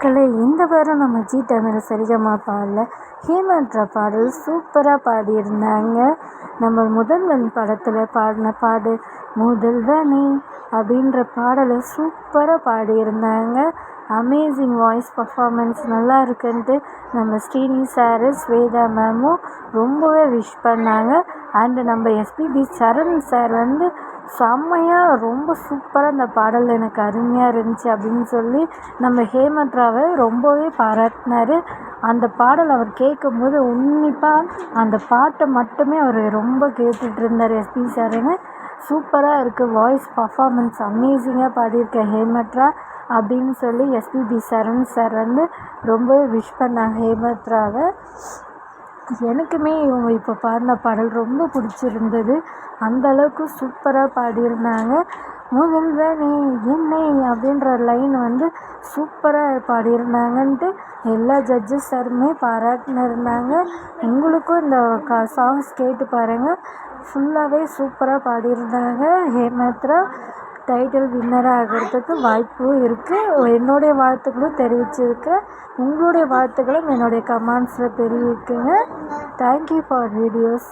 மக்களே, இந்த வாரம் நம்ம ஜீ தமிழ் சரிகமபால ஹேமந்த்ரா பாடல் சூப்பராக பாடியிருந்தாங்க. நம்ம முதல்வன் படத்தில் பாடின பாடு முதல்வனே அப்படின்ற பாடலை சூப்பராக பாடியிருந்தாங்க. அமேசிங் வாய்ஸ் பர்ஃபார்மன்ஸ் நல்லா இருக்குன்ட்டு நம்ம ஸ்ரீனி சார், ஸ்வேதா மேமும் ரொம்பவே விஷ் பண்ணாங்க. அண்டு நம்ம எஸ்பிபி சரண் சார் செம்மையாக ரொம்ப சூப்பராக அந்த பாடல் எனக்கு அருமையாக இருந்துச்சு அப்படின்னு சொல்லி நம்ம ஹேமந்த்ராவை ரொம்பவே பாராட்டினார். அந்த பாடல் அவர் கேட்கும்போது உன்னிப்பாக அந்த பாட்டை மட்டுமே அவர் ரொம்ப கேட்டுட்டு இருந்தார். எஸ்பி சாருன்னு சூப்பராக இருக்குது, வாய்ஸ் பர்ஃபார்மன்ஸ் அமேசிங்காக பாடியிருக்க ஹேமந்த்ரா அப்படின்னு சொல்லி எஸ்பிபி சரண் சார் ரொம்பவே விஷ் பண்ணாங்க ஹேமந்த்ராவை. எனக்குமே இவங்க இப்போ பாடின பாடல் ரொம்ப பிடிச்சிருந்தது. அந்தளவுக்கு சூப்பராக பாடியிருந்தாங்க. முதல்வனே என்னை அப்படின்ற லைன் சூப்பராக பாடியிருந்தாங்கன்ட்டு எல்லா ஜட்ஜஸ் சாருமே பாராட்டினிருந்தாங்க. உங்களுக்கும் இந்த சாங்ஸ் கேட்டு பாருங்கள், ஃபுல்லாகவே சூப்பராக பாடியிருந்தாங்க. ஹேமந்த்ரா டைட்டில் வின்னராக ஆகிறதுக்கு வாய்ப்பும் இருக்குது. என்னுடைய வாழ்த்துக்களும் தெரிவிச்சிருக்கேன். உங்களுடைய வாழ்த்துக்களும் என்னுடைய கமெண்ட்ஸில் தெரிவிக்குங்க. Thank you for videos.